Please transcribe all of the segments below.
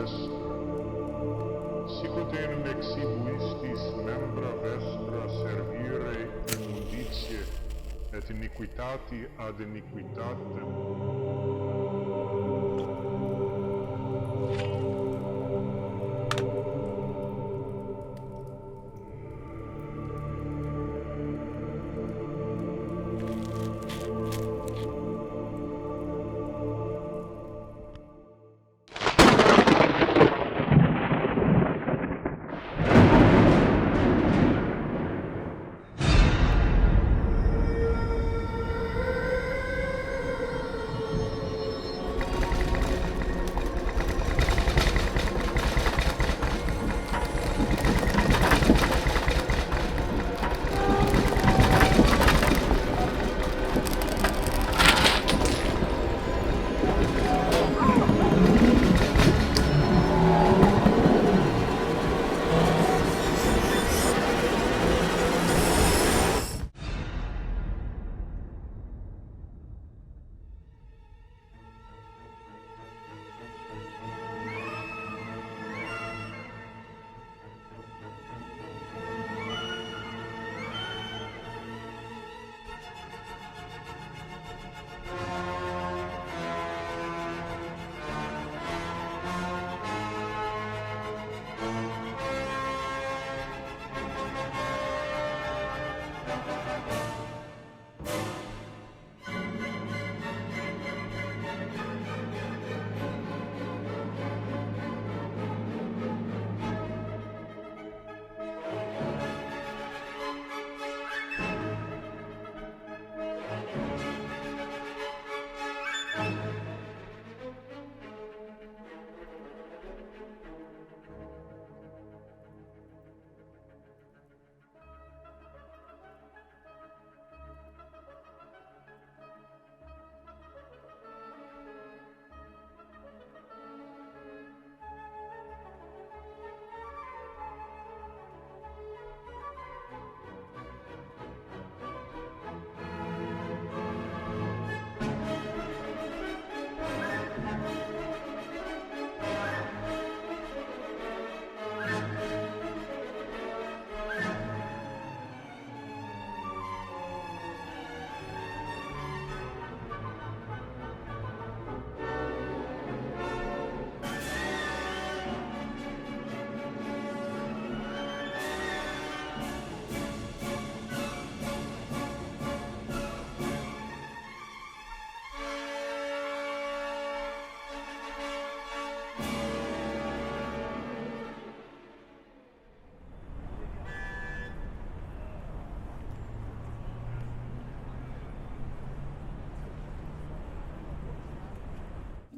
est, sicut enim exhibuistis membra vestra servire immunditiae et iniquitati ad iniquitatem.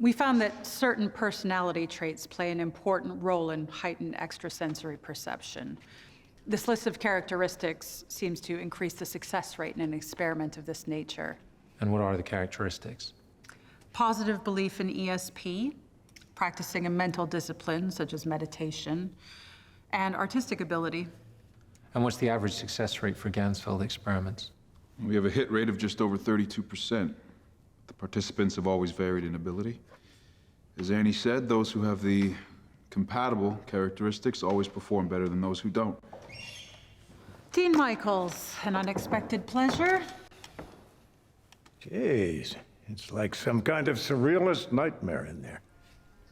We found that certain personality traits play an important role in heightened extrasensory perception. This list of characteristics seems to increase the success rate in an experiment of this nature. And what are the characteristics? Positive belief in ESP, practicing a mental discipline such as meditation, and artistic ability. And what's the average success rate for Ganzfeld experiments? We have a hit rate of just over 32%. The participants have always varied in ability. As Annie said, those who have the compatible characteristics always perform better than those who don't. Dean Michaels, an unexpected pleasure. Jeez, it's like some kind of surrealist nightmare in there.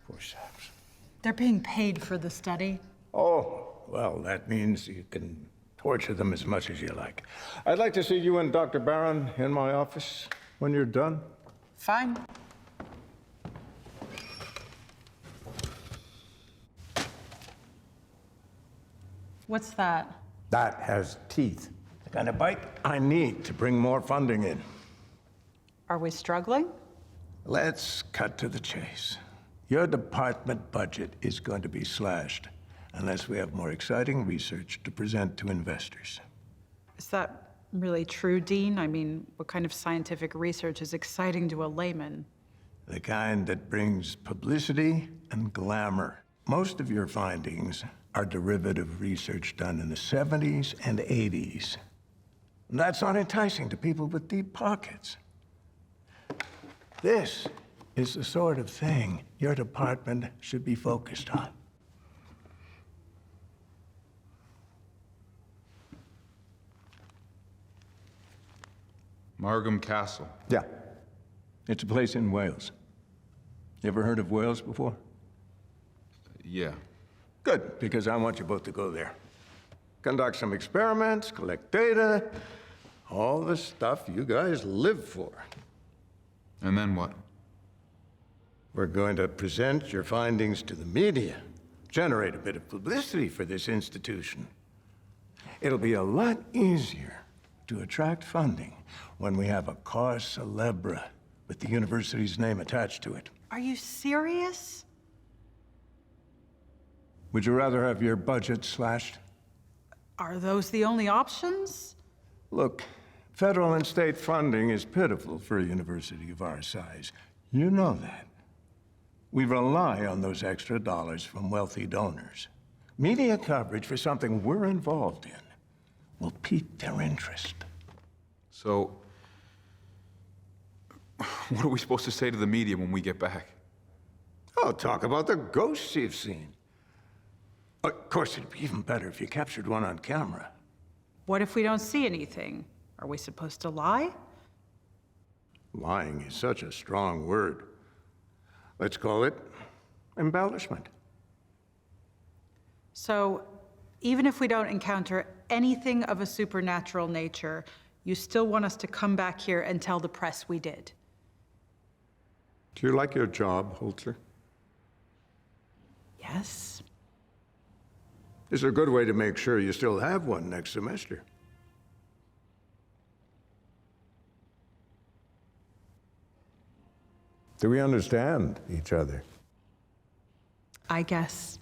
Poor saps. They're being paid for the study. Oh, well, that means you can torture them as much as you like. I'd like to see you and Dr. Barron in my office when you're done. Fine. What's that? That has teeth. The kind of bite I need to bring more funding in. Are we struggling? Let's cut to the chase. Your department budget is going to be slashed unless we have more exciting research to present to investors. Is that really true, Dean? I mean, what kind of scientific research is exciting to a layman? The kind that brings publicity and glamour. Most of your findings are derivative research done in the 70s and 80s. That's not enticing to people with deep pockets. This is the sort of thing your department should be focused on. Margam Castle. Yeah. It's a place in Wales. You ever heard of Wales before? Yeah. Good, because I want you both to go there. Conduct some experiments, collect data, all the stuff you guys live for. And then what? We're going to present your findings to the media, generate a bit of publicity for this institution. It'll be a lot easier to attract funding when we have a cause célèbre with the university's name attached to it. Are you serious? Would you rather have your budget slashed? Are those the only options? Look, federal and state funding is pitiful for a university of our size. You know that. We rely on those extra dollars from wealthy donors. Media coverage for something we're involved in will pique their interest. So, what are we supposed to say to the media when we get back? Oh, talk about the ghosts you've seen. Of course, it'd be even better if you captured one on camera. What if we don't see anything? Are we supposed to lie? Lying is such a strong word. Let's call it embellishment. So, even if we don't encounter anything of a supernatural nature, you still want us to come back here and tell the press we did? Do you like your job, Holzer? Yes. This is a good way to make sure you still have one next semester. Do we understand each other? I guess.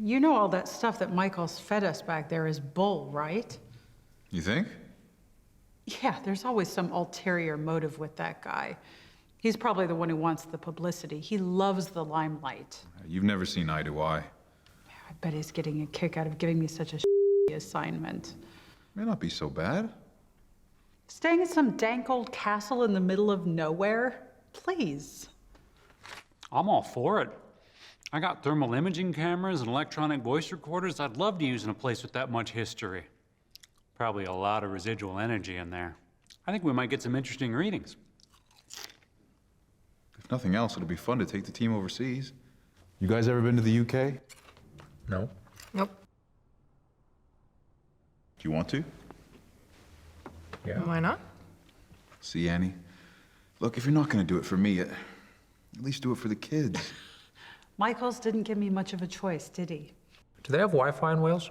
You know all that stuff that Michael's fed us back there is bull, right? You think? Yeah, there's always some ulterior motive with that guy. He's probably the one who wants the publicity. He loves the limelight. You've never seen eye to eye. I bet he's getting a kick out of giving me such a assignment. May not be so bad. Staying in some dank old castle in the middle of nowhere? Please. I'm all for it. I got thermal imaging cameras and electronic voice recorders I'd love to use in a place with that much history. Probably a lot of residual energy in there. I think we might get some interesting readings. If nothing else, it'll be fun to take the team overseas. You guys ever been to the UK? No. Nope. Do you want to? Yeah. Why not? See, Annie? Look, if you're not going to do it for me, at least do it for the kids. Michaels didn't give me much of a choice, did he? Do they have Wi-Fi in Wales?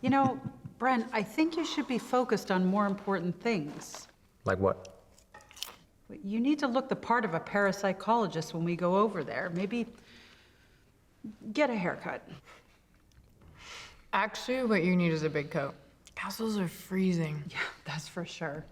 You know, Brent, I think you should be focused on more important things. Like what? You need to look the part of a parapsychologist when we go over there. Maybe get a haircut. Actually, what you need is a big coat. Castles are freezing. Yeah, that's for sure.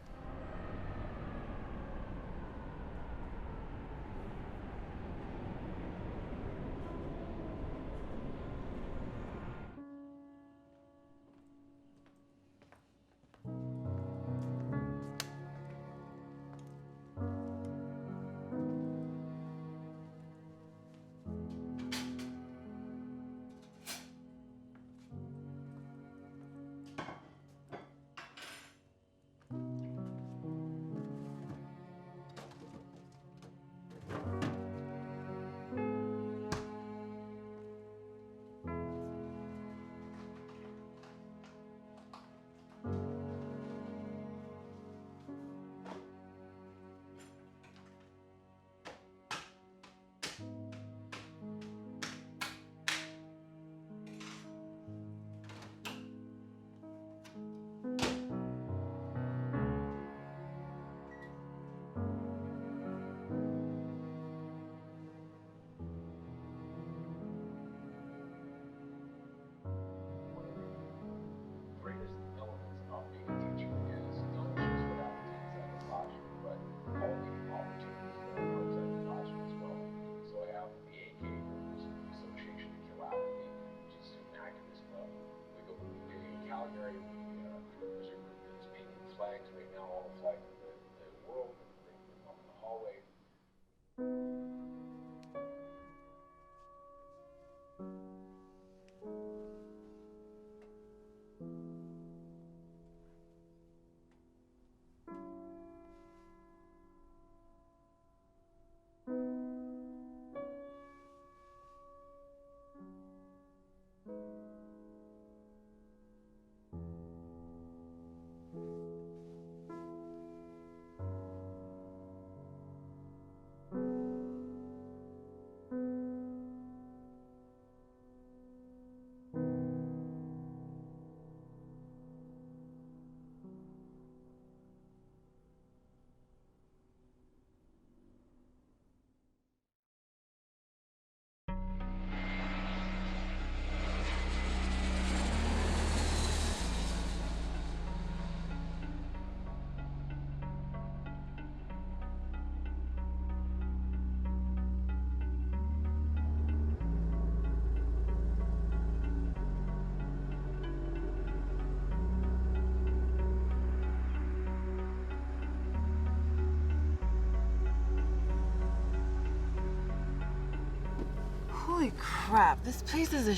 Holy crap, this place is a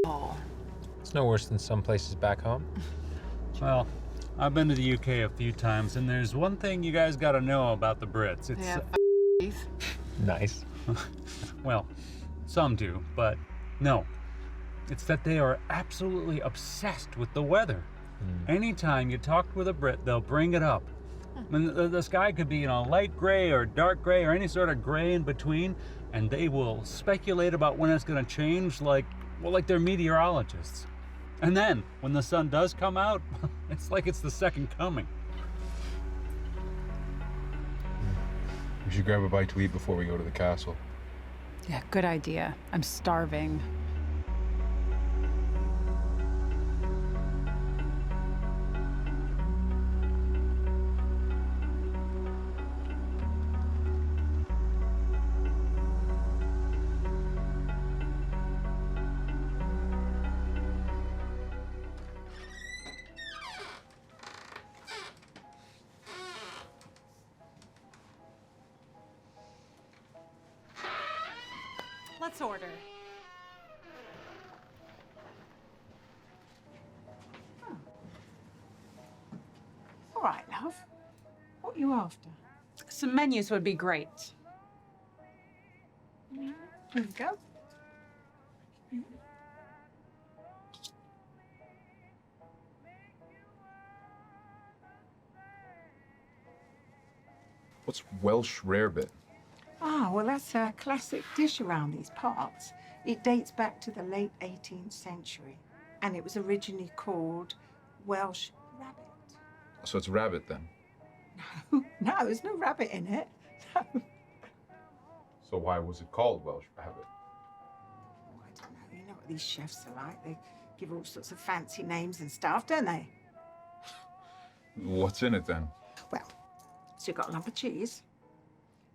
shithole. It's no worse than some places back home. Well, I've been to the UK a few times, and there's one thing you guys gotta know about the Brits. It's, Yeah, teeth. Nice. well, some do, but no. It's that they are absolutely obsessed with the weather. Anytime you talk with a Brit, they'll bring it up. And the sky could be, light gray or dark gray or any sort of gray in between, and they will speculate about when it's gonna change like they're meteorologists. And then, when the sun does come out, it's like it's the second coming. We should grab a bite to eat before we go to the castle. Yeah, good idea. I'm starving. Let's order. All right, love. What are you after? Some menus would be great. Here we go. What's Welsh rarebit? Ah, well, that's a classic dish around these parts. It dates back to the late 18th century, and it was originally called Welsh rabbit. So it's rabbit then. No, there's no rabbit in it. No. So why was it called Welsh rabbit? Oh, I don't know. You know what these chefs are like? They give all sorts of fancy names and stuff, don't they? What's in it then? Well, so you've got a lump of cheese.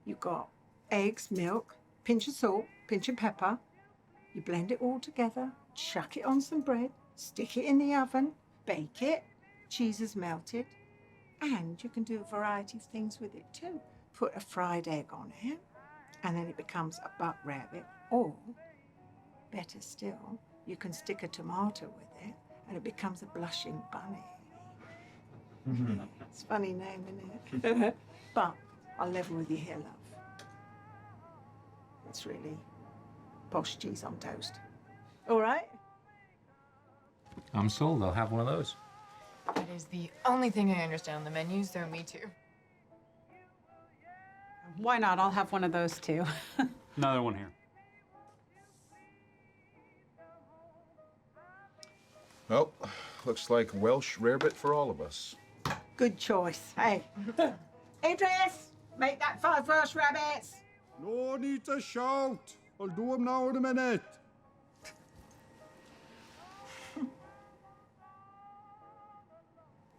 You've got eggs, milk, pinch of salt, pinch of pepper. You blend it all together, chuck it on some bread, stick it in the oven, bake it. Cheese is melted. And you can do a variety of things with it too. Put a fried egg on it, and then it becomes a buck rabbit. Or, better still, you can stick a tomato with it, and it becomes a blushing bunny. It's a funny name, isn't it? But I'll level with you here, love. It's really posh cheese on toast. All right? I'm sold. I'll have one of those. That is the only thing I understand on the menu, so me too. Why not? I'll have one of those too. Another one here. Well, looks like Welsh rarebit for all of us. Good choice. Hey, Idris, make that 5 Welsh rabbits. No need to shout. I'll do them now in a minute.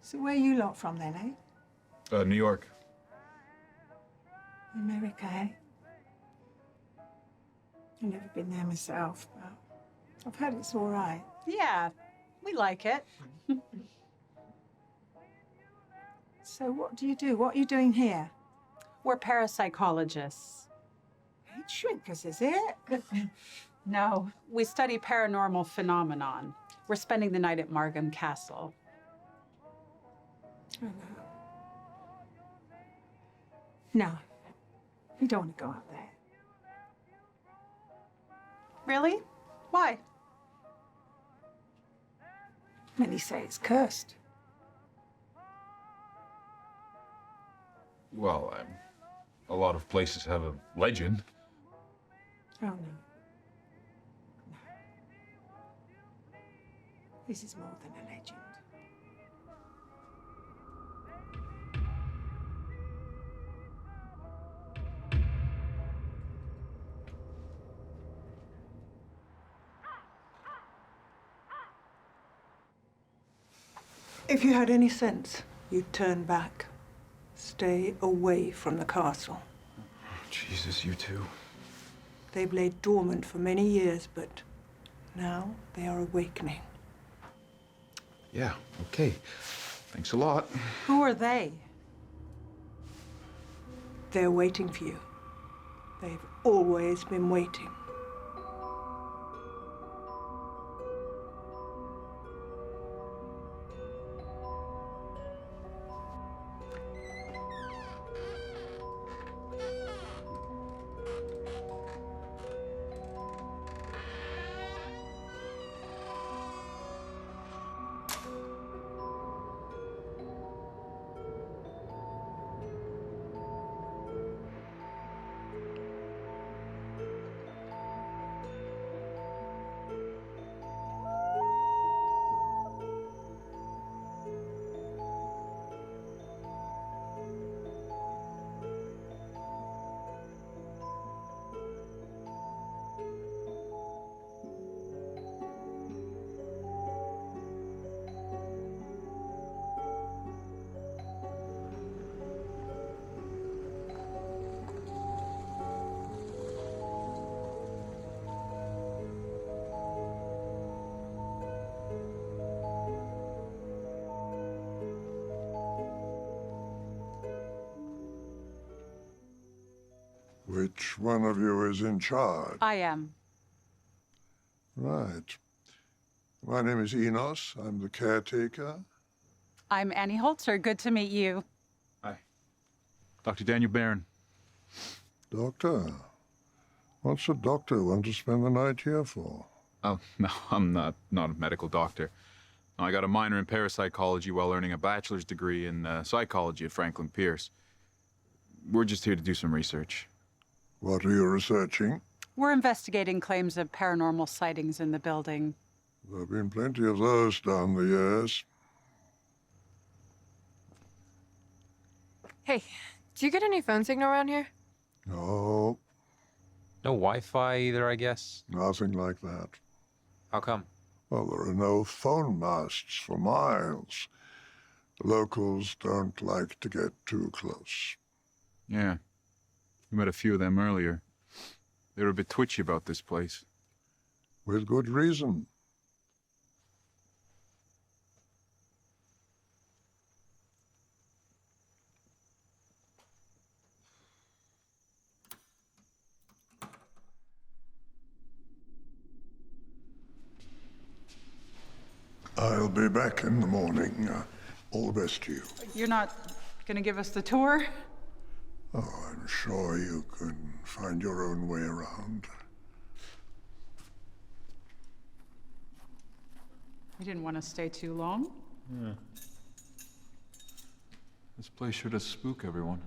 So where you lot from then, eh? New York. America, eh? I've never been there myself, but I've heard it's all right. Yeah, we like it. So what do you do? What are you doing here? We're parapsychologists. Ain't shrinkers, is it? No, we study paranormal phenomenon. We're spending the night at Margam Castle. Oh, no. No, you don't want to go up there. Really? Why? Many say it's cursed. Well, a lot of places have a legend. Oh, no. No. This is more than a legend. If you had any sense, you'd turn back. Stay away from the castle. Jesus, you too. They've laid dormant for many years, but now they are awakening. Yeah, okay. Thanks a lot. Who are they? They're waiting for you. They've always been waiting. Which one of you is in charge? I am. Right. My name is Enos. I'm the caretaker. I'm Annie Holzer. Good to meet you. Hi. Dr. Daniel Barron. Doctor? What's a doctor want to spend the night here for? Oh, no, I'm not a medical doctor. No, I got a minor in parapsychology while earning a bachelor's degree in psychology at Franklin Pierce. We're just here to do some research. What are you researching? We're investigating claims of paranormal sightings in the building. There have been plenty of those down the years. Hey, do you get any phone signal around here? No, No Wi-Fi either, I guess. nothing like that. How come? Well, there are no phone masts for miles. The locals don't like to get too close. Yeah. We met a few of them earlier. They were a bit twitchy about this place. With good reason. I'll be back in the morning. All the best to you. You're not going to give us the tour? Oh, I'm sure you can find your own way around. We didn't want to stay too long. Yeah. This place sure does spook everyone.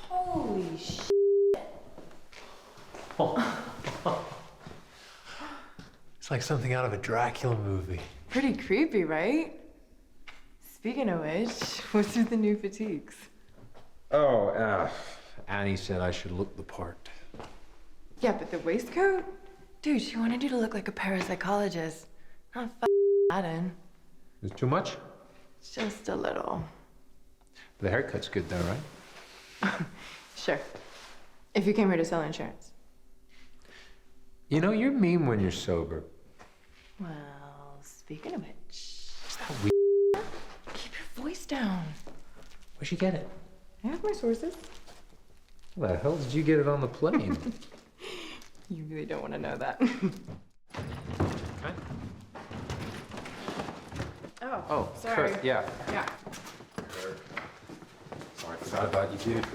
Holy sh! It's like something out of a Dracula movie. Pretty creepy, right? Speaking of which, what's with the new fatigues? Oh, Annie said I should look the part. Yeah, but the waistcoat? Dude, she wanted you to look like a parapsychologist, not Aladdin. Is it too much? Just a little. The haircut's good though, right? Sure. If you came here to sell insurance. You know, you're mean when you're sober. Well, speaking of which, Is that weird? keep your voice down. Where'd you get it? I have my sources. How the hell did you get it on the plane? You really don't want to know that. Oh, sorry. sure, yeah. Yeah. Sorry, I forgot about you, dude.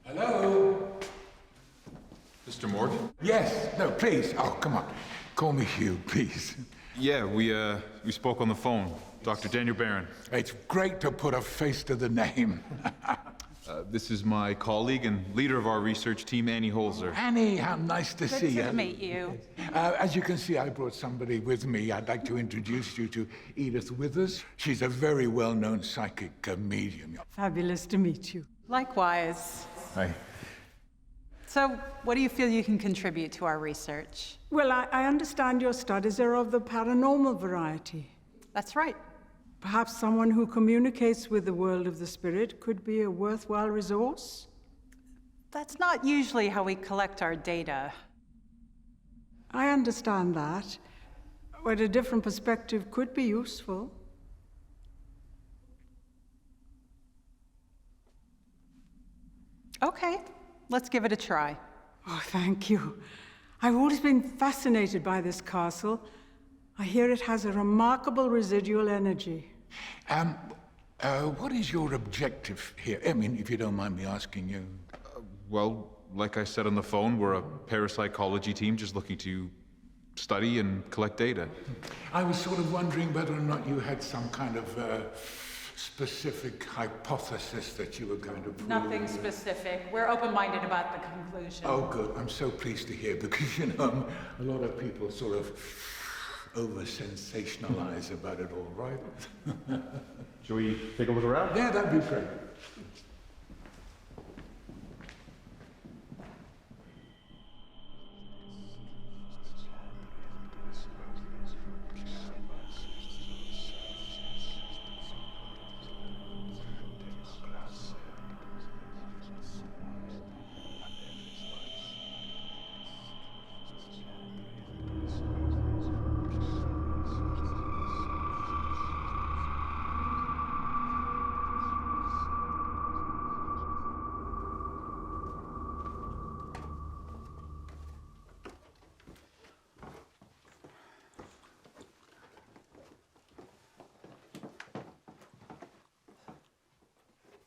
Hello? Mr. Morgan? Yes, no, please. Oh, come on. Call me Hugh, please. Yeah, we spoke on the phone. Dr. Daniel Barron. It's great to put a face to the name. This is my colleague and leader of our research team, Annie Holzer. Annie, how nice to see you. Good to meet you. As you can see, I brought somebody with me. I'd like to introduce you to Edith Withers. She's a very well-known psychic medium. Fabulous to meet you. Likewise. Hi. So, what do you feel you can contribute to our research? Well, I understand your studies are of the paranormal variety. That's right. Perhaps someone who communicates with the world of the spirit could be a worthwhile resource? That's not usually how we collect our data. I understand that, but a different perspective could be useful. Okay, let's give it a try. Oh, thank you. I've always been fascinated by this castle. I hear it has a remarkable residual energy. What is your objective here? I mean, if you don't mind me asking you. Well, like I said on the phone, we're a parapsychology team just looking to study and collect data. I was sort of wondering whether or not you had some kind of specific hypothesis that you were going to prove. Nothing specific. We're open-minded about the conclusion. Oh, good. I'm so pleased to hear because, you know, a lot of people sort of over-sensationalize about it all, right? Shall we take a look around? Yeah, that'd be great.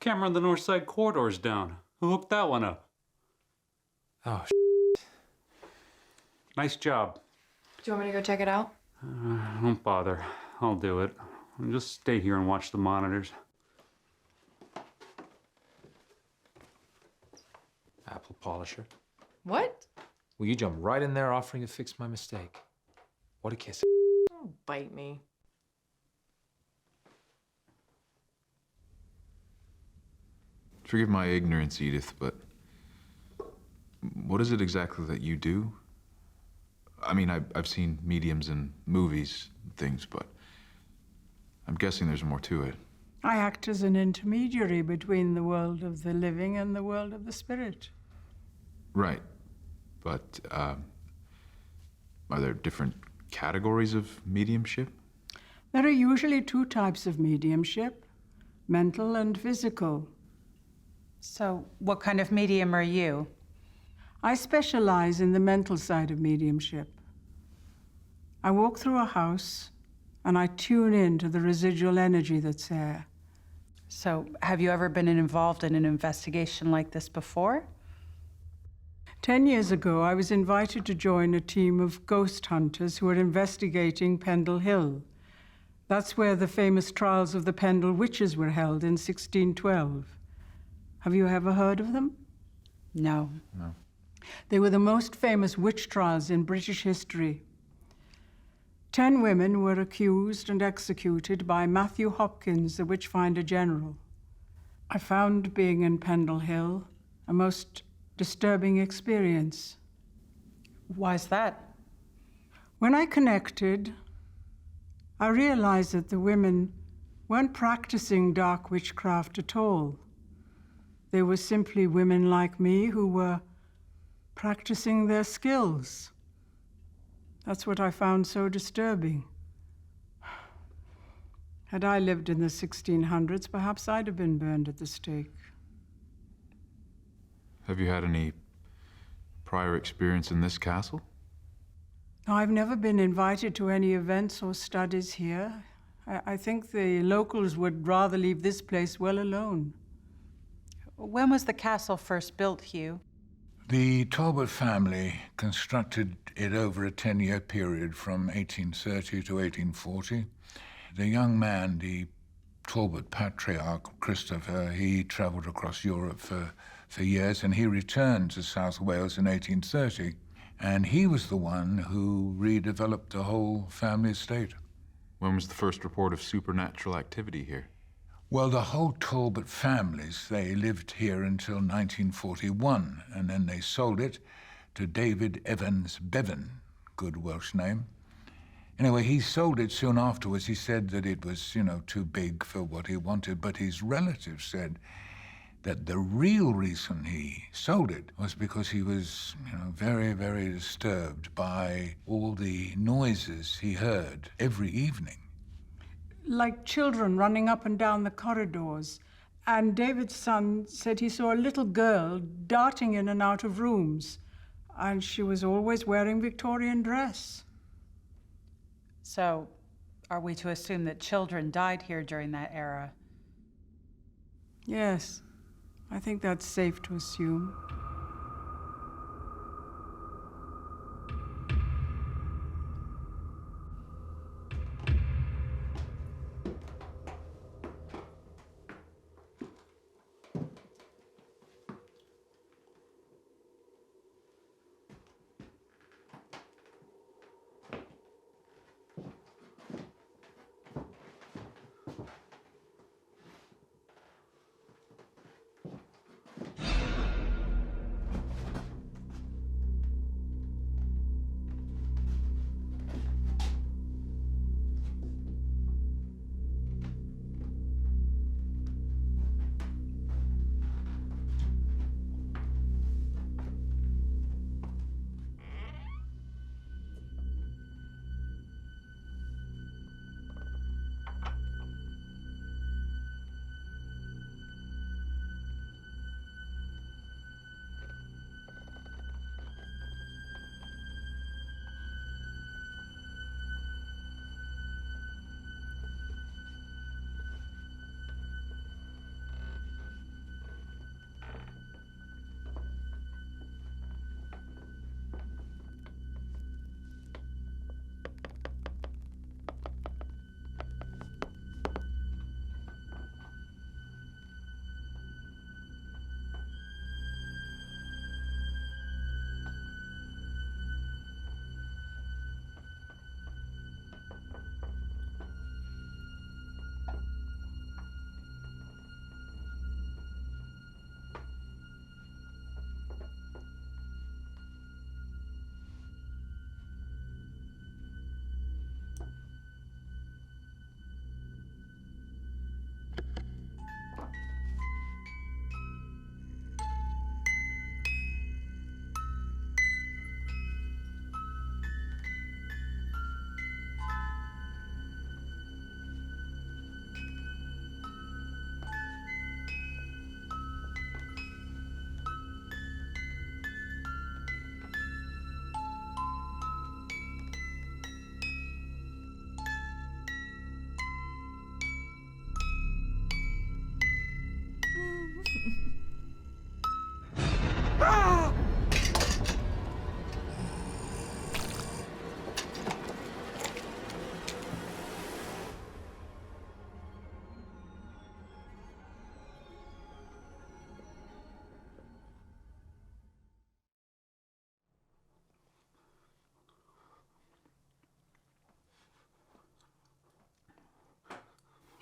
Camera on the north side corridor's down. Who hooked that one up? Oh, Nice job. Do you want me to go check it out? Don't bother. I'll do it. Just stay here and watch the monitors. Apple polisher. What? Well, you jump right in there offering to fix my mistake. What a kiss. Don't bite me. Forgive my ignorance, Edith, but what is it exactly that you do? I mean, I've seen mediums in movies and things, but I'm guessing there's more to it. I act as an intermediary between the world of the living and the world of the spirit. Right. But are there different categories of mediumship? There are usually two types of mediumship, mental and physical. So, what kind of medium are you? I specialize in the mental side of mediumship. I walk through a house and I tune in to the residual energy that's there. So, have you ever been involved in an investigation like this before? 10 years ago, I was invited to join a team of ghost hunters who were investigating Pendle Hill. That's where the famous trials of the Pendle witches were held in 1612. Have you ever heard of them? No. No. They were the most famous witch trials in British history. 10 women were accused and executed by Matthew Hopkins, the Witchfinder General. I found being in Pendle Hill a most disturbing experience. Why's that? When I connected, I realized that the women weren't practicing dark witchcraft at all. They were simply women like me who were practicing their skills. That's what I found so disturbing. Had I lived in the 1600s, perhaps I'd have been burned at the stake. Have you had any prior experience in this castle? I've never been invited to any events or studies here. I think the locals would rather leave this place well alone. When was the castle first built, Hugh? The Talbot family constructed it over a 10-year period from 1830 to 1840. The young man, the Talbot patriarch, Christopher, he traveled across Europe for years, and he returned to South Wales in 1830. And he was the one who redeveloped the whole family estate. When was the first report of supernatural activity here? Well, the whole Talbot families, they lived here until 1941, and then they sold it to David Evans Bevan, good Welsh name. Anyway, he sold it soon afterwards. He said that it was, too big for what he wanted, but his relatives said that the real reason he sold it was because he was, very, very disturbed by all the noises he heard every evening. Like children running up and down the corridors. And David's son said he saw a little girl darting in and out of rooms, and she was always wearing Victorian dress. So, are we to assume that children died here during that era? Yes, I think that's safe to assume.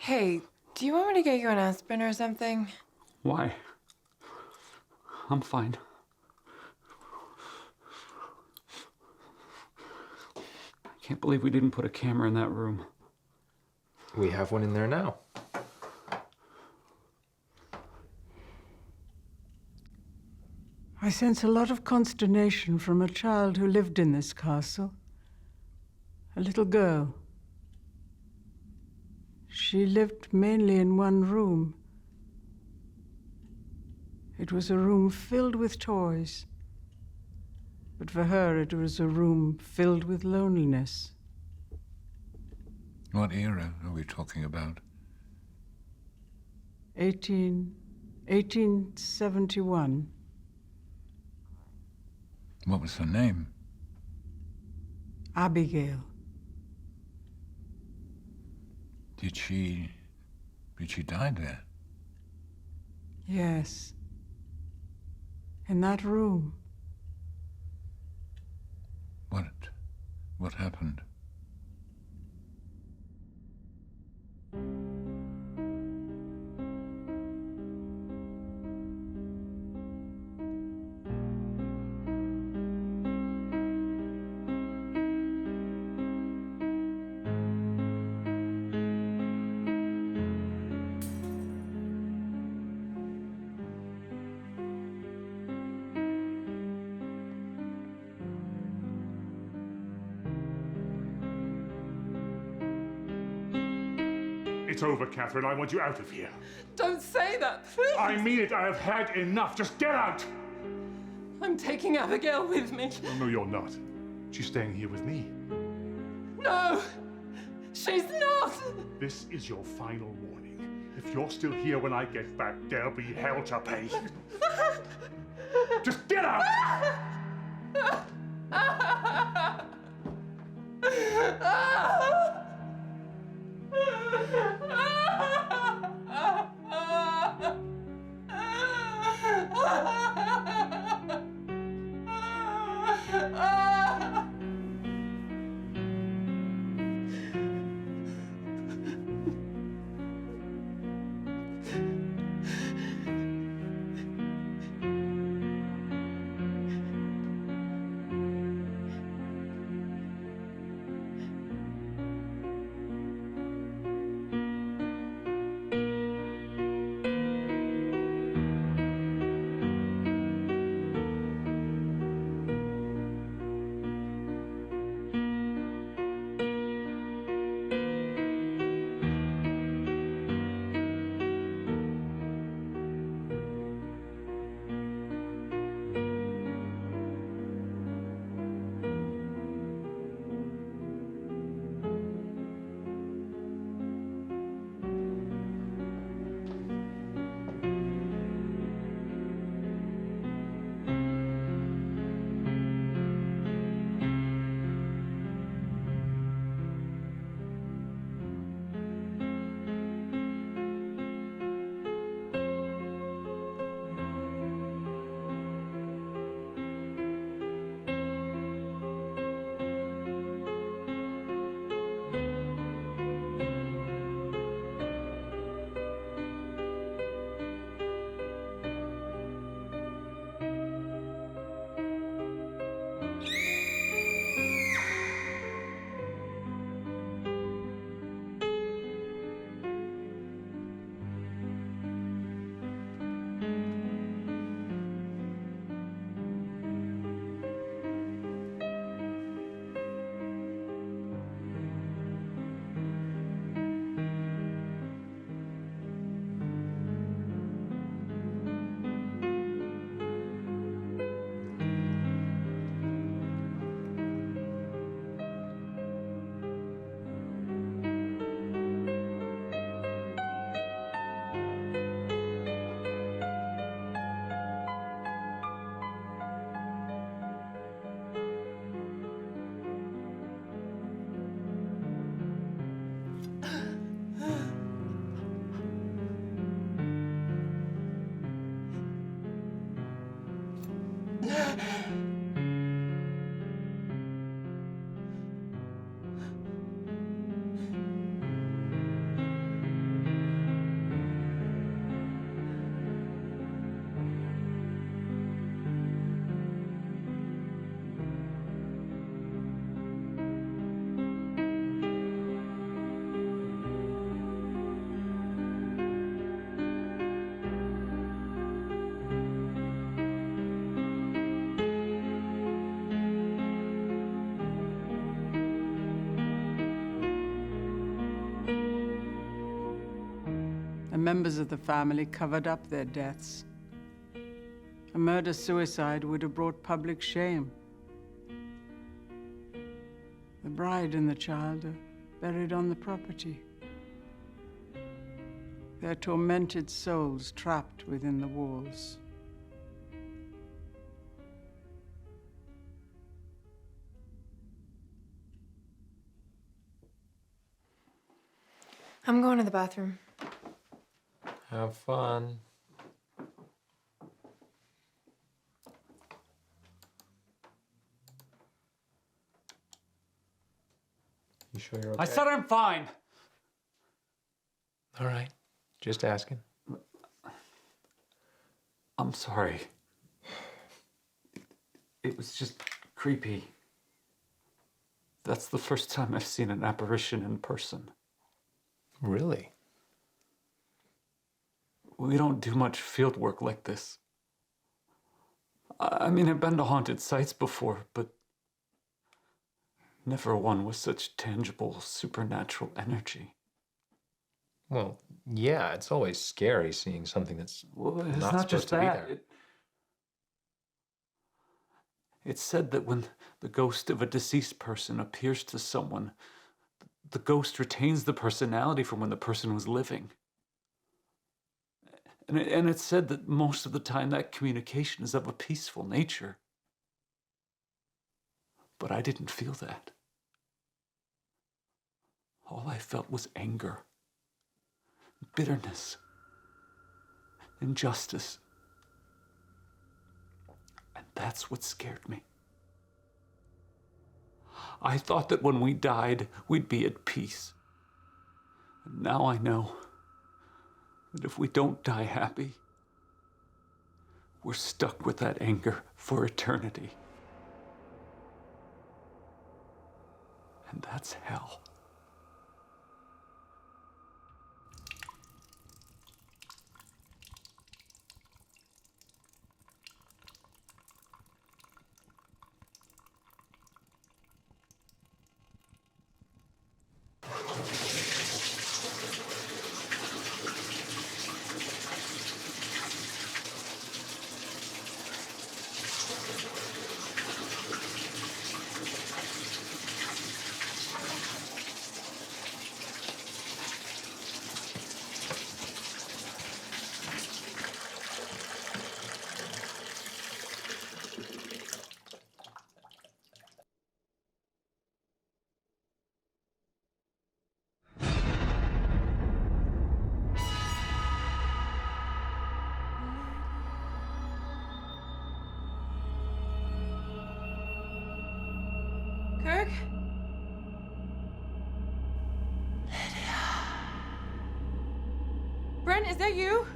Hey, do you want me to get you an aspirin or something? Why? I'm fine. I can't believe we didn't put a camera in that room. We have one in there now. I sense a lot of consternation from a child who lived in this castle. A little girl. She lived mainly in one room. It was a room filled with toys. But for her, it was a room filled with loneliness. What era are we talking about? 1871. What was her name? Abigail. Did she die there? Yes. In that room. What happened? It's over, Catherine. I want you out of here. Don't say that, please. I mean it. I have had enough. Just get out. I'm taking Abigail with me. No, you're not. She's staying here with me. No, she's not. This is your final warning. If you're still here when I get back, there'll be hell to pay. Just get out! members of the family covered up their deaths. A murder-suicide would have brought public shame. The bride and the child are buried on the property. Their tormented souls trapped within the walls. I'm going to the bathroom. Have fun. You sure you're okay? I said I'm fine. All right. Just asking. I'm sorry. It was just creepy. That's the first time I've seen an apparition in person. Really? We don't do much field work like this. I mean, I've been to haunted sites before, but never one with such tangible, supernatural energy. Well, yeah, it's always scary seeing something that's Well, it's not not supposed just to be that. there. It's said that when the ghost of a deceased person appears to someone, the ghost retains the personality from when the person was living. And it's said that most of the time that communication is of a peaceful nature. But I didn't feel that. All I felt was anger, bitterness, injustice. And that's what scared me. I thought that when we died, we'd be at peace. And now I know that if we don't die happy, we're stuck with that anger for eternity. And that's hell. Kirk? Brent, is that you?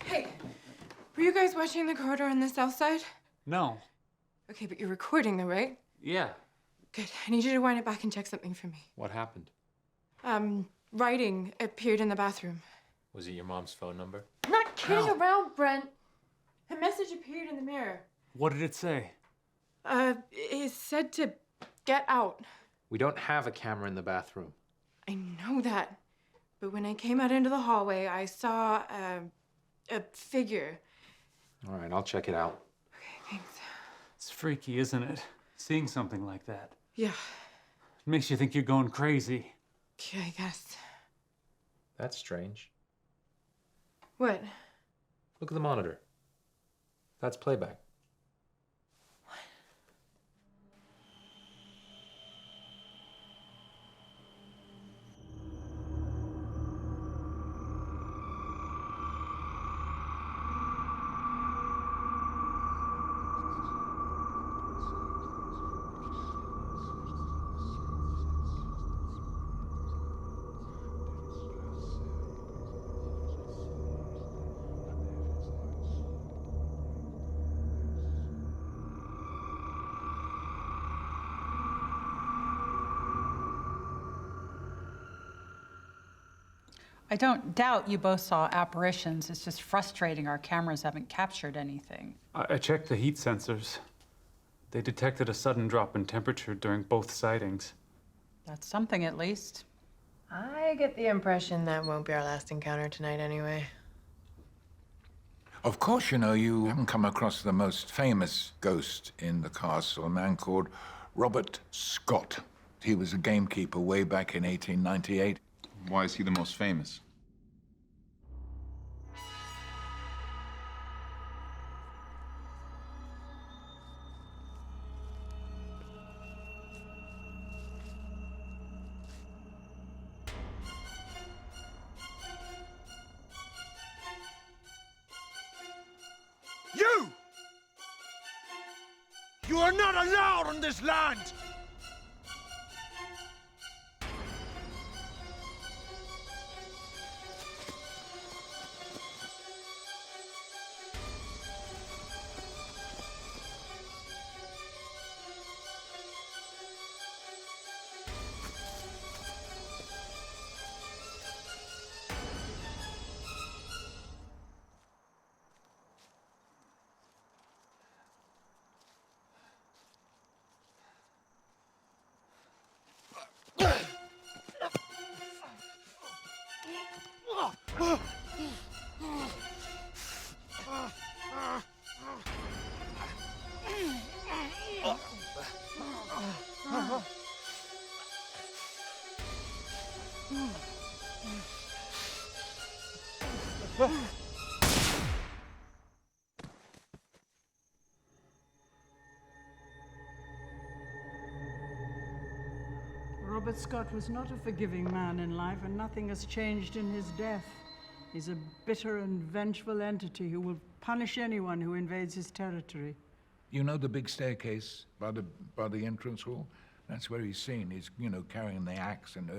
Hey, were you guys watching the corridor on the south side? No. Okay, but you're recording though, right? Yeah. Good. I need you to wind it back and check something for me. What happened? Writing appeared in the bathroom. Was it your mom's phone number? I'm not kidding around, Brent. A message appeared in the mirror. What did it say? It said to get out. We don't have a camera in the bathroom. I know that. But when I came out into the hallway, I saw a figure. All right, I'll check it out. Okay, thanks. It's freaky, isn't it? Seeing something like that. Yeah. It makes you think you're going crazy. Okay, I guess. That's strange. What? Look at the monitor. That's playback. I don't doubt you both saw apparitions. It's just frustrating our cameras haven't captured anything. I checked the heat sensors. They detected a sudden drop in temperature during both sightings. That's something, at least. I get the impression that won't be our last encounter tonight anyway. Of course, you know, you haven't come across the most famous ghost in the castle, a man called Robert Scott. He was a gamekeeper way back in 1898. Why is he the most famous? You! You are not allowed on this land! Robert Scott was not a forgiving man in life, and nothing has changed in his death. He's a bitter and vengeful entity who will punish anyone who invades his territory. You know the big staircase by the entrance hall? That's where he's seen. He's, you know, carrying the axe, and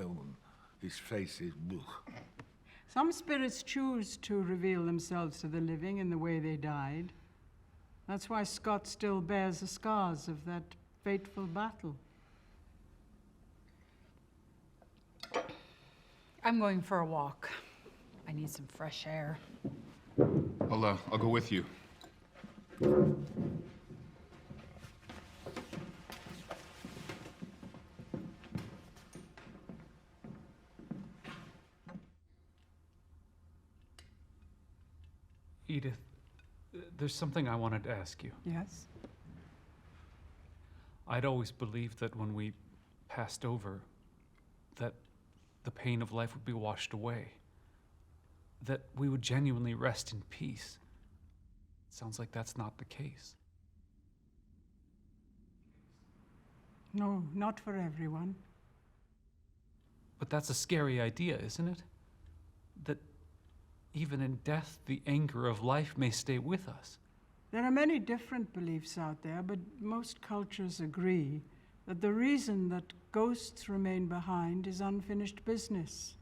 his face is... ugh. Some spirits choose to reveal themselves to the living in the way they died. That's why Scott still bears the scars of that fateful battle. I'm going for a walk. I need some fresh air. I'll go with you. Edith, there's something I wanted to ask you. Yes? I'd always believed that when we passed over, that the pain of life would be washed away. That we would genuinely rest in peace. Sounds like that's not the case. No, not for everyone. But that's a scary idea, isn't it? That even in death, the anger of life may stay with us. There are many different beliefs out there, but most cultures agree that the reason that ghosts remain behind is unfinished business,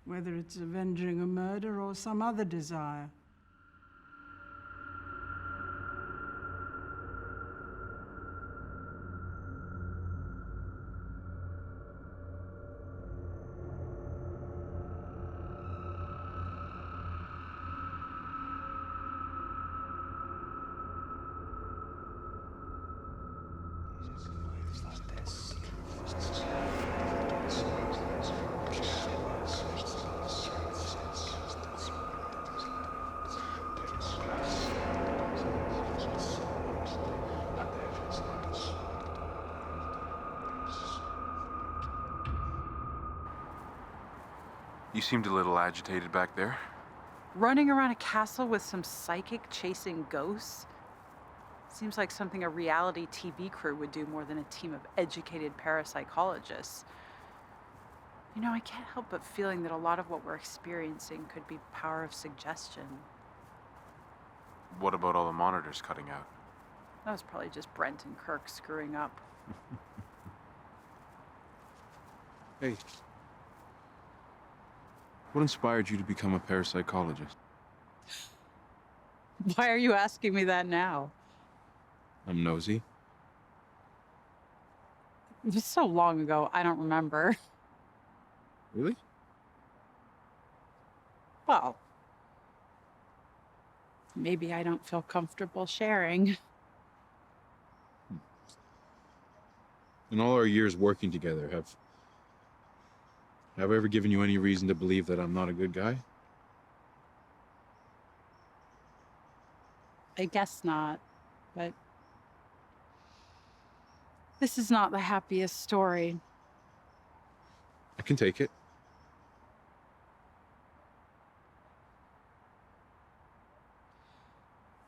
whether it's avenging a murder or some other desire. You seemed a little agitated back there. Running around a castle with some psychic chasing ghosts? Seems like something a reality TV crew would do more than a team of educated parapsychologists. You know, I can't help but feeling that a lot of what we're experiencing could be power of suggestion. What about all the monitors cutting out? That was probably just Brent and Kirk screwing up. Hey. What inspired you to become a parapsychologist? Why are you asking me that now? I'm nosy. It was so long ago, I don't remember. Really? Well, maybe I don't feel comfortable sharing. In all our years working together, have I ever given you any reason to believe that I'm not a good guy? I guess not, but this is not the happiest story. I can take it.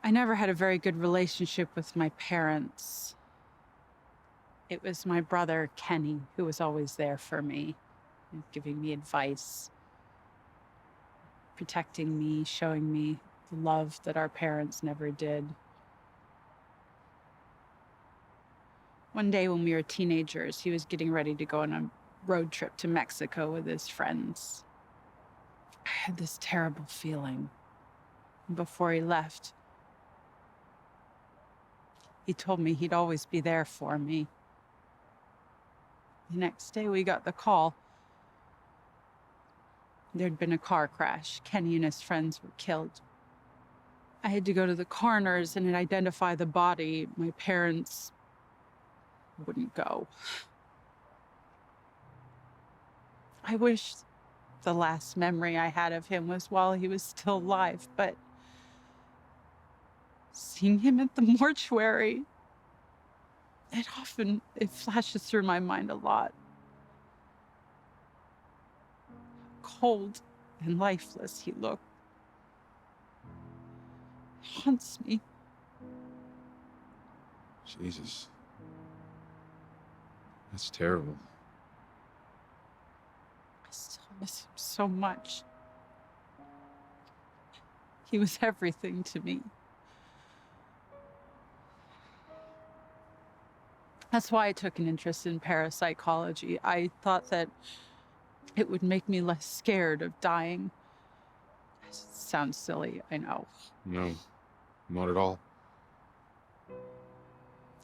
I never had a very good relationship with my parents. It was my brother, Kenny, who was always there for me, giving me advice, protecting me, showing me the love that our parents never did. One day when we were teenagers, he was getting ready to go on a road trip to Mexico with his friends. I had this terrible feeling. Before he left, he told me he'd always be there for me. The next day we got the call. There'd been a car crash. Kenny and his friends were killed. I had to go to the coroner's and identify the body. My parents wouldn't go. I wish the last memory I had of him was while he was still alive, but seeing him at the mortuary, it flashes through my mind a lot. Cold and lifeless he looked. It haunts me. Jesus. That's terrible. I still miss him so much. He was everything to me. That's why I took an interest in parapsychology. I thought that it would make me less scared of dying. It sounds silly, I know. No, not at all.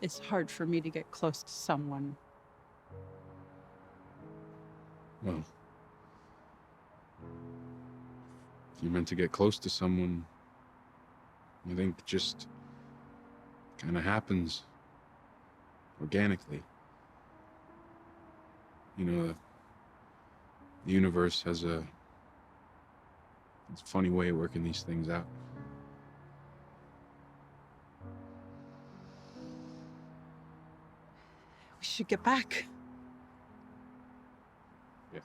It's hard for me to get close to someone. Well, if you're meant to get close to someone, I think just kind of happens organically. You know, the universe has it's a funny way of working these things out. We should get back. Yeah.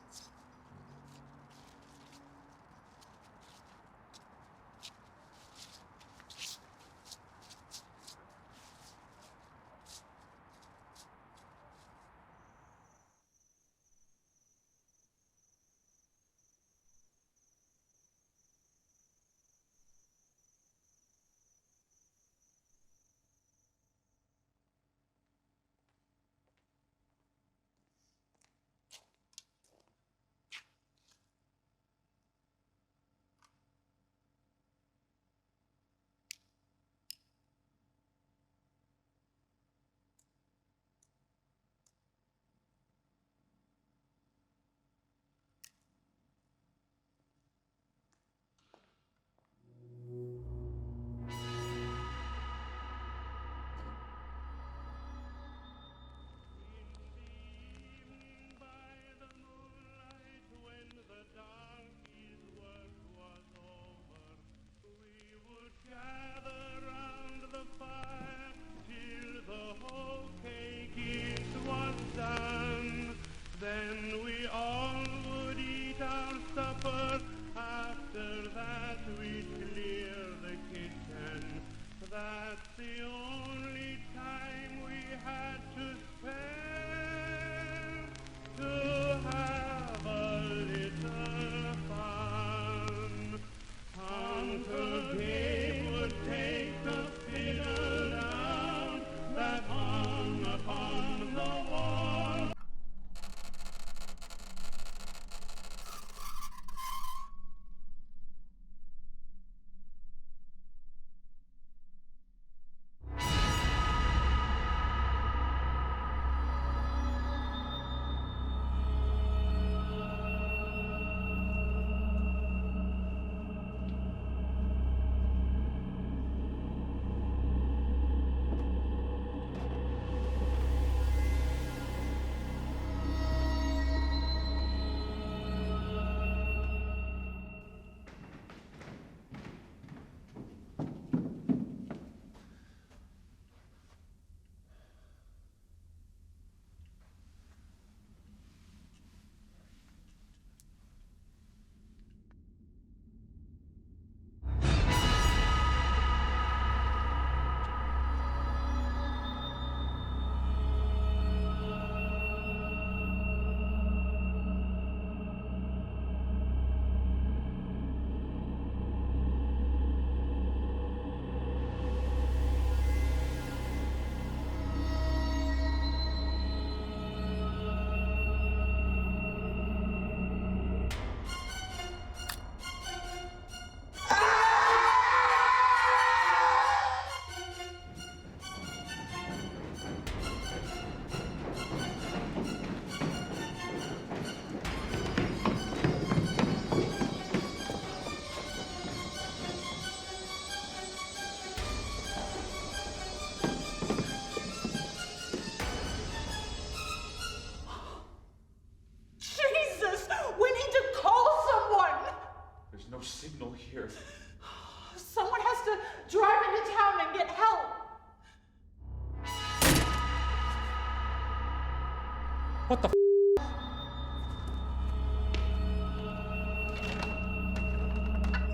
What the f?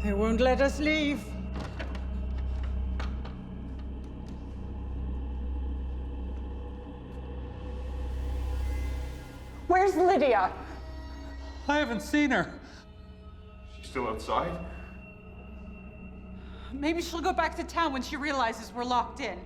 They won't let us leave. Where's Lydia? I haven't seen her. She's still outside? Maybe she'll go back to town when she realizes we're locked in.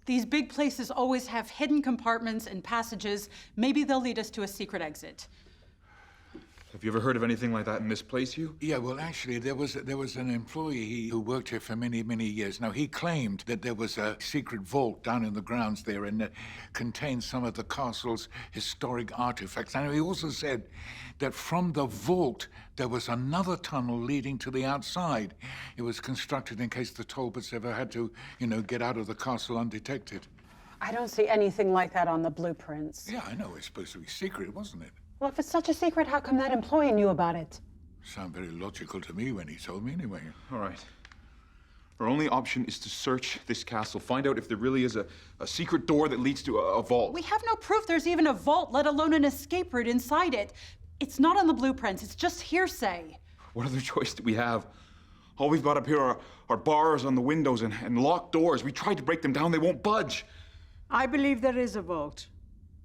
These big places always have hidden compartments and passages. Maybe they'll lead us to a secret exit. Have you ever heard of anything like that in this place, Hugh? Yeah, well, actually, there was an employee who worked here for many, many years. Now, he claimed that there was a secret vault down in the grounds there and that contained some of the castle's historic artifacts. And he also said that from the vault, there was another tunnel leading to the outside. It was constructed in case the Talbots ever had to, get out of the castle undetected. I don't see anything like that on the blueprints. Yeah, I know. It's supposed to be secret, wasn't it? Well, if it's such a secret, how come that employee knew about it? Sound very logical to me when he told me, anyway. All right. Our only option is to search this castle, find out if there really is a secret door that leads to a vault. We have no proof there's even a vault, let alone an escape route inside it. It's not on the blueprints, it's just hearsay. What other choice do we have? All we've got up here are bars on the windows and locked doors. We tried to break them down, they won't budge. I believe there is a vault.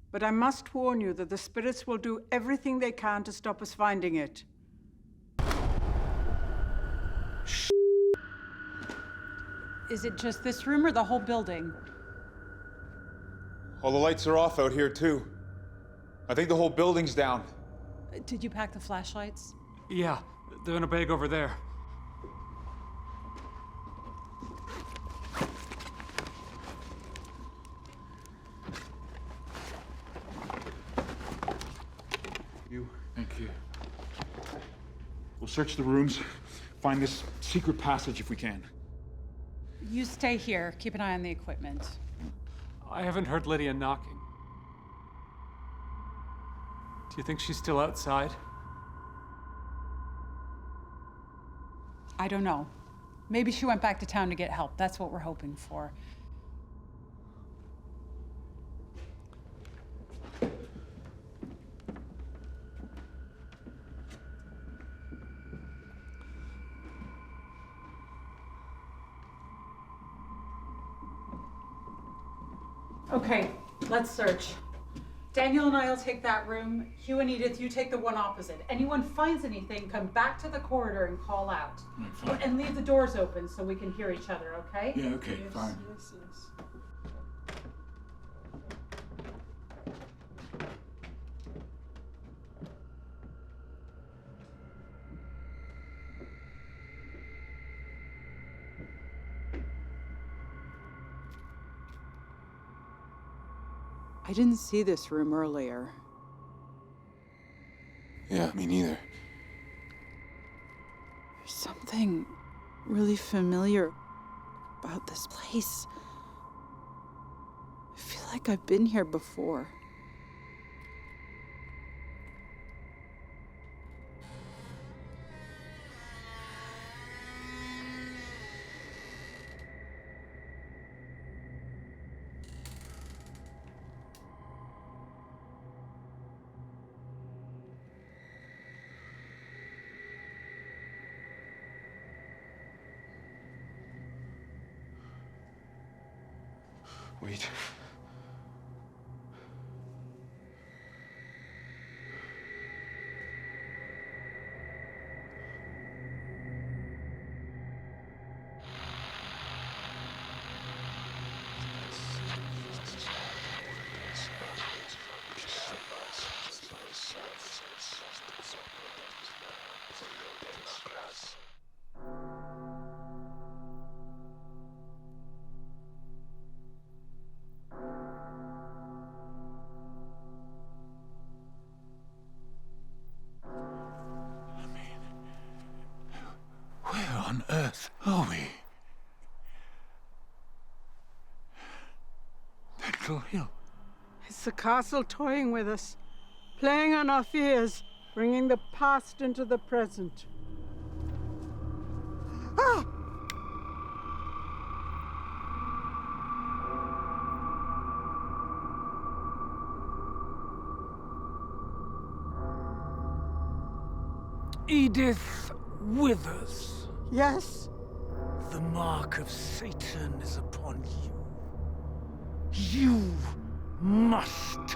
But I must warn you that the spirits will do everything they can to stop us finding it. Is it just this room or the whole building? All the lights are off out here, too. I think the whole building's down. Did you pack the flashlights? Yeah, they're in a bag over there. Thank you. We'll search the rooms, find this secret passage if we can. You stay here. Keep an eye on the equipment. I haven't heard Lydia knocking. Do you think she's still outside? I don't know. Maybe she went back to town to get help. That's what we're hoping for. Okay, let's search. Daniel and I will take that room. Hugh and Edith, you take the one opposite. Anyone finds anything, come back to the corridor and call out. Fine. And leave the doors open so we can hear each other, okay? Yeah, okay, fine. Yes. I didn't see this room earlier. Yeah, me neither. There's something really familiar about this place. I feel like I've been here before. Wait. earth are we? Pendle Hill. It's the castle toying with us, playing on our fears, bringing the past into the present. Ah! Edith Withers. Yes? The mark of Satan is upon you. You must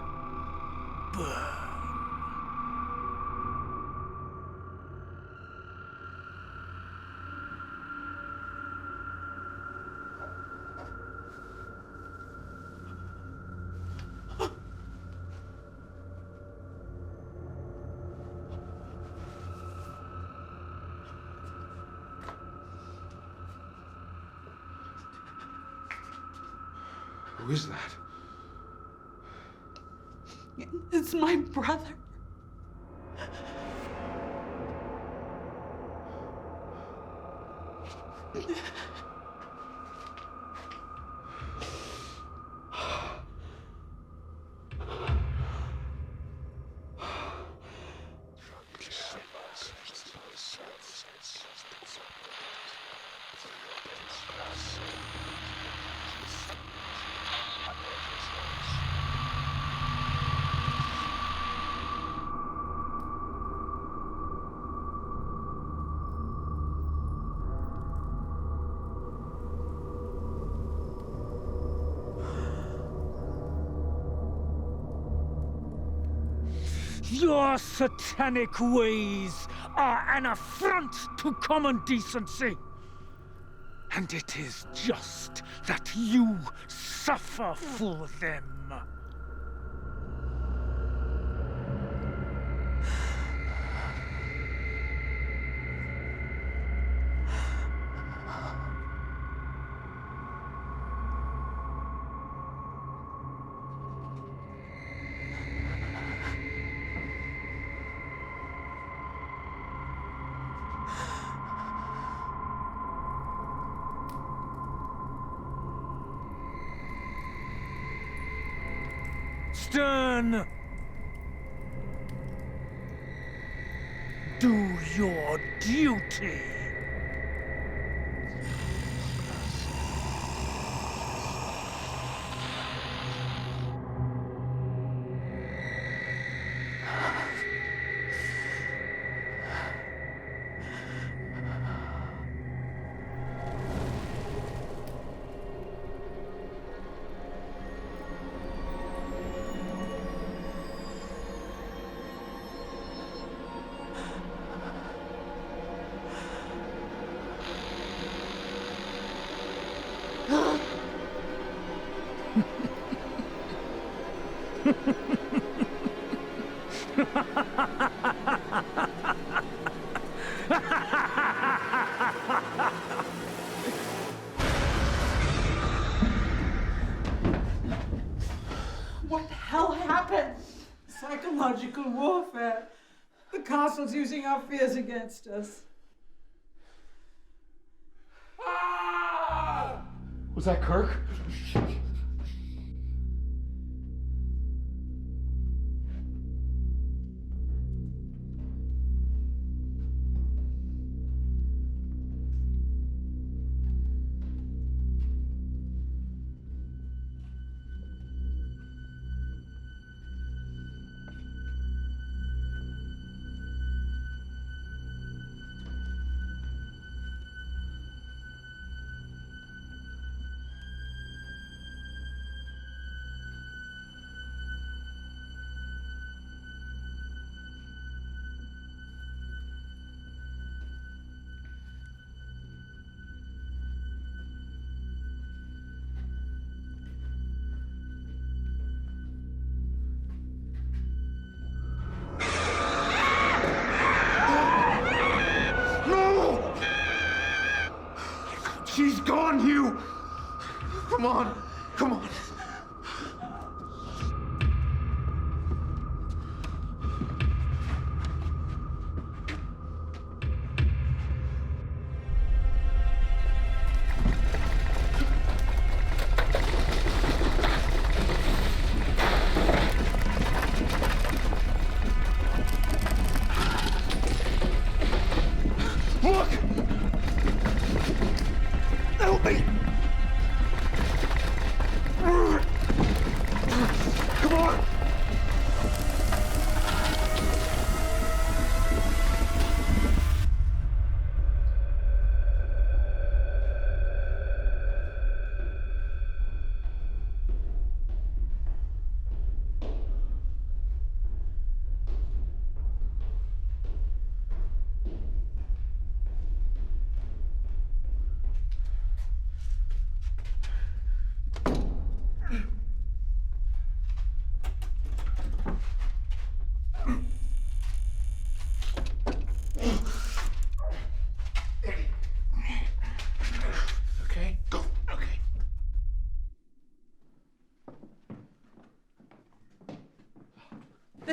burn. Who is that? It's my brother. Your satanic ways are an affront to common decency. And it is just that you suffer for them. Stern! Do your duty! What the hell happened? Psychological warfare. The castle's using our fears against us. Was that Kirk? She's gone, Hugh! Come on, come on.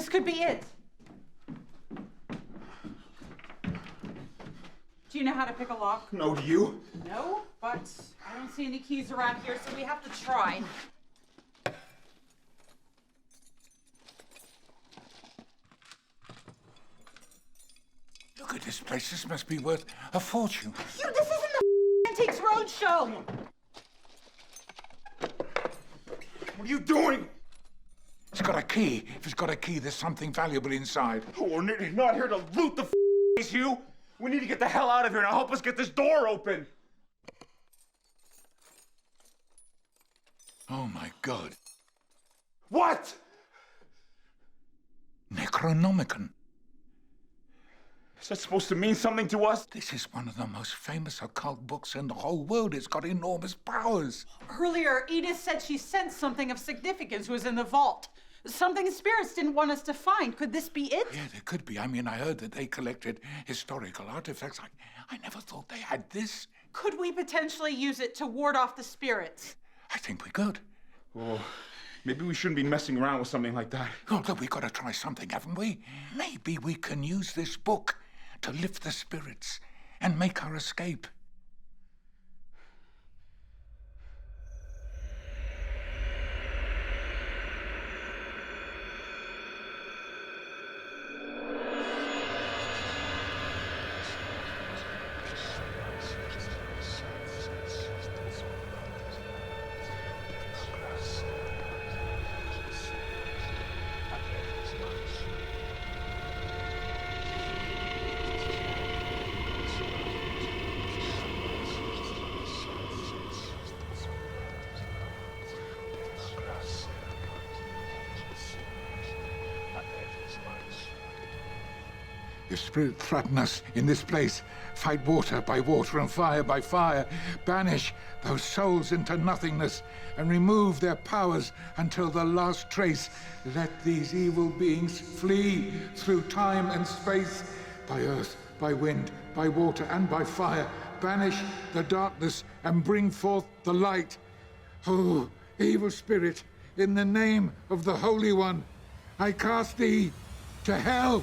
This could be it. Do you know how to pick a lock? No, do you? No, but I don't see any keys around here, so we have to try. Look at this place. This must be worth a fortune. You, this isn't the Antiques Roadshow! What are you doing? It's got a key. If it's got a key, there's something valuable inside. Oh, we're not here to loot the place, Hugh. We need to get the hell out of here. Now help us get this door open. Oh, my God. What? Necronomicon. Is that supposed to mean something to us? This is one of the most famous occult books in the whole world. It's got enormous powers. Earlier, Edith said she sensed something of significance was in the vault. Something spirits didn't want us to find. Could this be it? Yeah, there could be. I mean, I heard that they collected historical artifacts. I never thought they had this. Could we potentially use it to ward off the spirits? I think we could. Oh, maybe we shouldn't be messing around with something like that. Oh, look, we've got to try something, haven't we? Maybe we can use this book to lift the spirits and make our escape. The spirit threaten us in this place. Fight water by water and fire by fire. Banish those souls into nothingness and remove their powers until the last trace. Let these evil beings flee through time and space, by earth, by wind, by water, and by fire. Banish the darkness and bring forth the light. Oh, evil spirit, in the name of the Holy One, I cast thee to hell.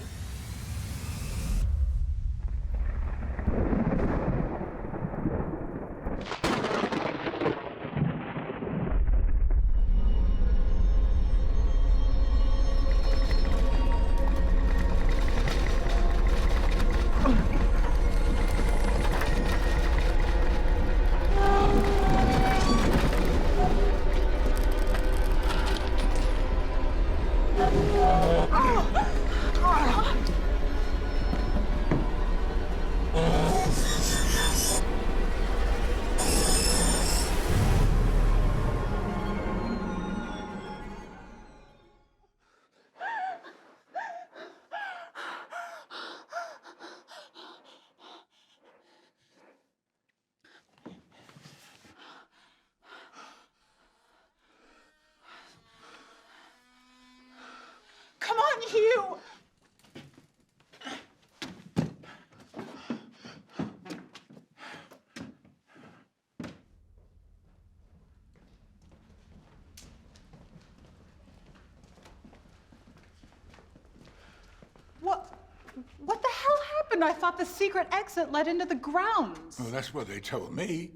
Come on, Hugh! What the hell happened? I thought the secret exit led into the grounds. Well, that's what they told me.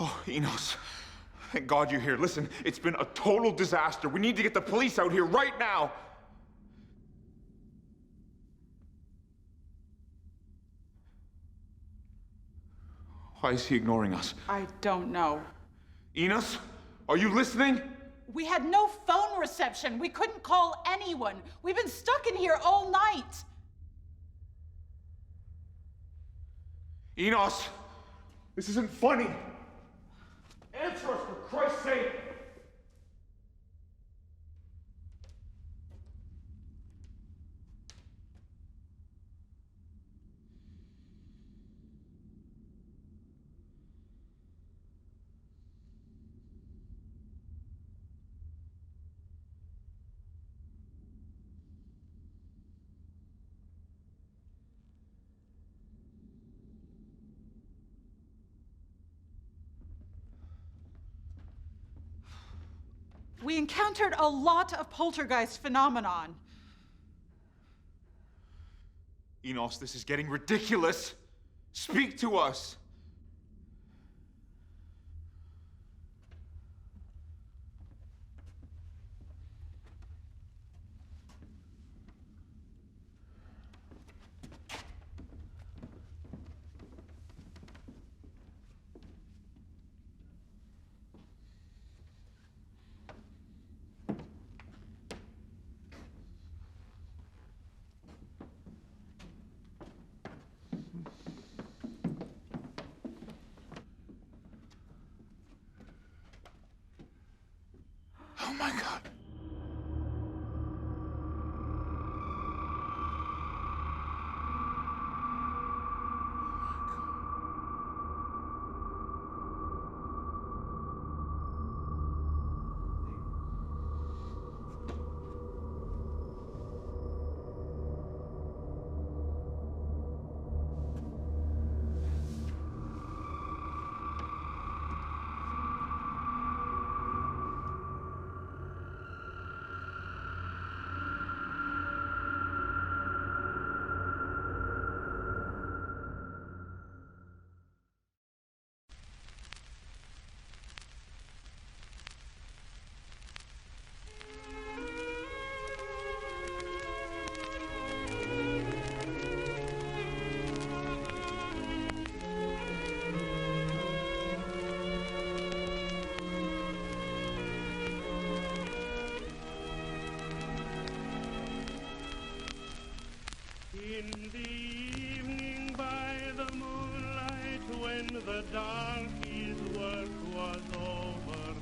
Oh, Enos. Thank God you're here. Listen, it's been a total disaster. We need to get the police out here right now. Why is he ignoring us? I don't know. Enos, are you listening? We had no phone reception. We couldn't call anyone. We've been stuck in here all night. Enos, this isn't funny. Answer us, for Christ's sake! We encountered a lot of poltergeist phenomenon. Enos, this is getting ridiculous. Speak to us. Oh my God. In the evening by the moonlight, when the darkies' work was over,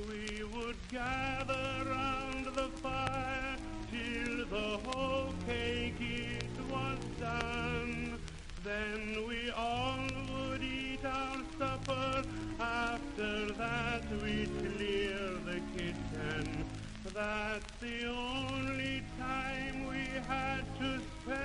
we would gather round the fire till the whole cake it was done. Then we all would eat our supper. After that we'd clear the kitchen. That's the only time we had to spend